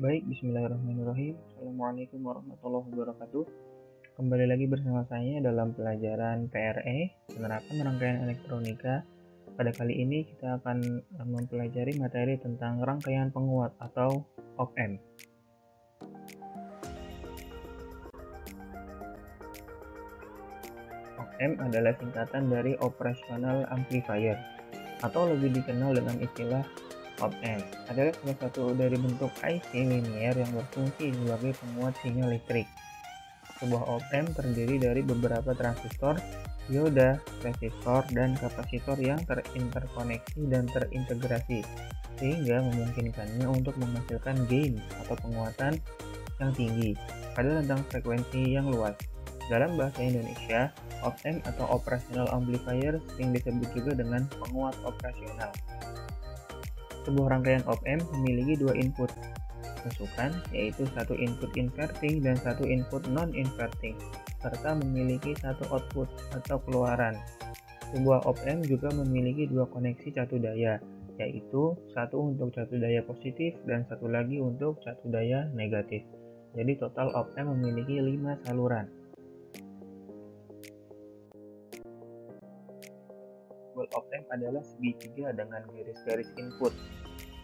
Baik, bismillahirrahmanirrahim. Assalamualaikum warahmatullahi wabarakatuh. Kembali lagi bersama saya dalam pelajaran PRE, penerapan rangkaian elektronika. Pada kali ini kita akan mempelajari materi tentang rangkaian penguat atau op-amp. Op-amp adalah singkatan dari operational amplifier, atau lebih dikenal dengan istilah op-amp. Adalah salah satu dari bentuk IC linier yang berfungsi sebagai penguat sinyal listrik. Sebuah op-amp terdiri dari beberapa transistor, dioda, resistor, dan kapasitor yang terinterkoneksi dan terintegrasi, sehingga memungkinkannya untuk menghasilkan gain atau penguatan yang tinggi pada rentang frekuensi yang luas. Dalam bahasa Indonesia, op-amp atau operational amplifier sering disebut juga dengan penguat operasional. Sebuah rangkaian op-amp memiliki dua input masukan, yaitu satu input inverting dan satu input non-inverting, serta memiliki satu output atau keluaran. Sebuah op-amp juga memiliki dua koneksi catu daya, yaitu satu untuk catu daya positif dan satu lagi untuk catu daya negatif. Jadi total op-amp memiliki 5 saluran. Simbol op-amp adalah segitiga dengan garis-garis input,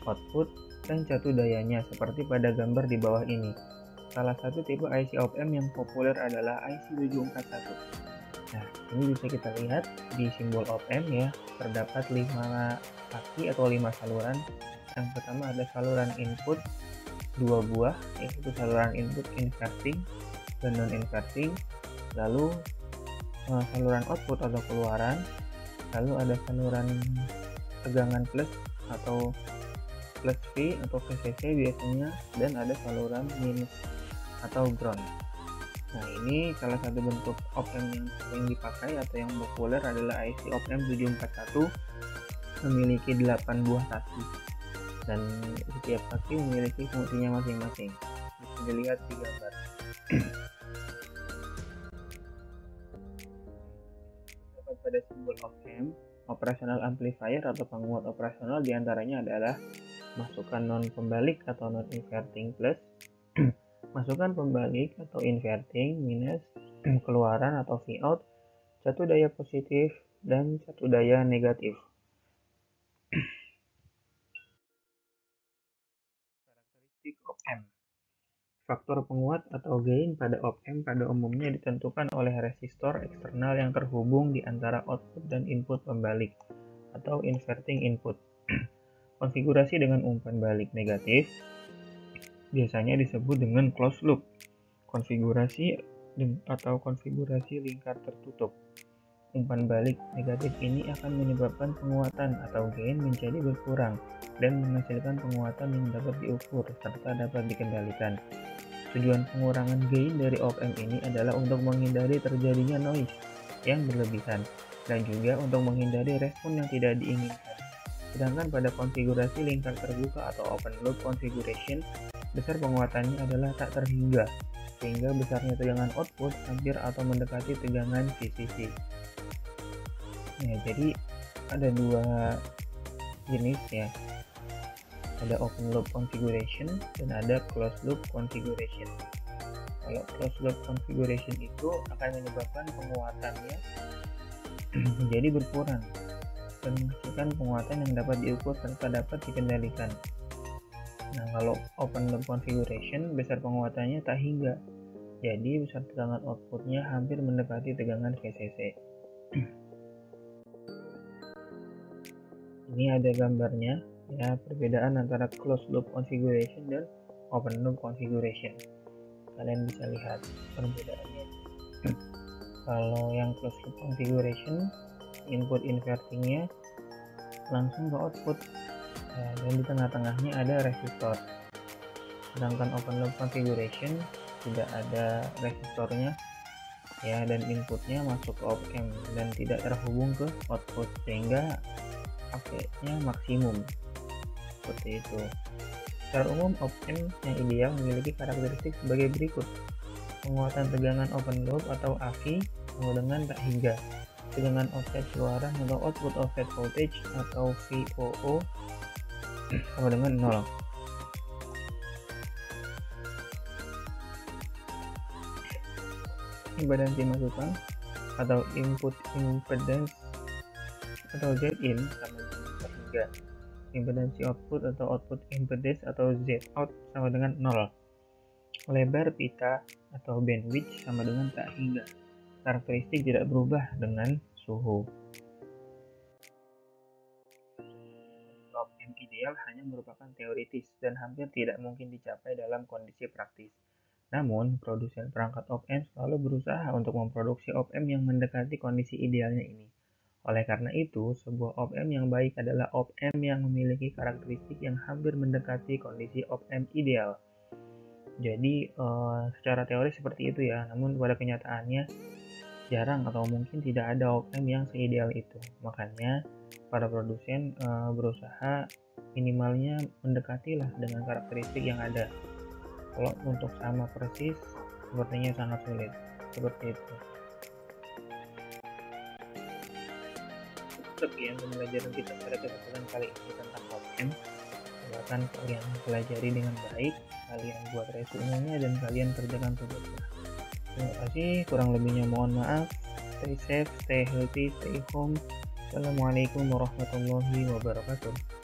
output, dan catu dayanya seperti pada gambar di bawah ini. Salah satu tipe IC op-amp yang populer adalah IC 741. Nah, ini bisa kita lihat di simbol op-amp ya, terdapat 5 kaki atau 5 saluran. Yang pertama ada saluran input 2 buah, yaitu saluran input inverting dan non-inverting. Lalu saluran output atau keluaran. Lalu ada saluran tegangan plus atau plus V atau VCC biasanya, dan ada saluran minus atau ground. Nah, ini salah satu bentuk op-amp yang sering dipakai atau yang populer adalah IC op-amp 741, memiliki 8 buah kaki dan setiap kaki memiliki fungsinya masing-masing. Bisa dilihat di gambar. Pada simbol op-amp, operational amplifier atau penguat operasional diantaranya adalah masukan non pembalik atau non inverting plus, masukan pembalik atau inverting minus, keluaran atau Vout, catu daya positif dan catu daya negatif. Karakteristik op-amp. Faktor penguat atau gain pada op-amp pada umumnya ditentukan oleh resistor eksternal yang terhubung di antara output dan input pembalik atau inverting input. Konfigurasi dengan umpan balik negatif biasanya disebut dengan closed loop konfigurasi atau konfigurasi lingkar tertutup. Umpan balik negatif ini akan menyebabkan penguatan atau gain menjadi berkurang dan menghasilkan penguatan yang dapat diukur serta dapat dikendalikan. Tujuan pengurangan gain dari op-amp ini adalah untuk menghindari terjadinya noise yang berlebihan dan juga untuk menghindari respon yang tidak diinginkan. Sedangkan pada konfigurasi lingkar terbuka atau open loop configuration, besar penguatannya adalah tak terhingga, sehingga besarnya tegangan output hampir atau mendekati tegangan VCC. Nah, jadi ada dua jenis ya. Ada open loop configuration dan ada closed loop configuration. Kalau closed loop configuration itu akan menyebabkan penguatannya menjadi berkurang dan menghasilkan penguatan yang dapat diukur serta dapat dikendalikan. Nah, kalau open loop configuration, besar penguatannya tak hingga, jadi besar tegangan outputnya hampir mendekati tegangan VCC. Ini ada gambarnya ya, perbedaan antara closed loop configuration dan open loop configuration. Kalian bisa lihat perbedaannya. Kalau yang closed loop configuration, input invertingnya langsung ke output ya, dan di tengah-tengahnya ada resistor. Sedangkan open loop configuration tidak ada resistornya ya, dan inputnya masuk ke op-amp dan tidak terhubung ke output sehingga efeknya maksimum. Seperti itu. Secara umum, op-amp yang ideal memiliki karakteristik sebagai berikut. Penguatan tegangan open loop atau AV sama dengan tak hingga. Tegangan offset keluaran atau output offset voltage atau VOO sama dengan 0. impedansi masukan atau input impedance atau Zin sama dengan sehingga. Impedansi output atau output impedance atau Zout sama dengan 0. Lebar pita atau bandwidth sama dengan tak hingga. Karakteristik tidak berubah dengan suhu. Op-amp ideal hanya merupakan teoritis dan hampir tidak mungkin dicapai dalam kondisi praktis. Namun, produsen perangkat op-amp selalu berusaha untuk memproduksi op-amp yang mendekati kondisi idealnya ini. Oleh karena itu, sebuah op-amp yang baik adalah op-amp yang memiliki karakteristik yang hampir mendekati kondisi op-amp ideal. Jadi, secara teori seperti itu ya, namun pada kenyataannya jarang atau mungkin tidak ada op-amp yang seideal itu. Makanya, para produsen berusaha minimalnya mendekatilah dengan karakteristik yang ada. Kalau untuk sama persis, sepertinya sangat sulit. Seperti itu. Sekian pembelajaran kita pada kesempatan kali ini tentang op-amp. Silakan kalian pelajari dengan baik, kalian buat resumenya dan kalian kerjakan tugasnya. Terima kasih, kurang lebihnya mohon maaf. Stay safe, stay healthy, stay home. Assalamualaikum warahmatullahi wabarakatuh.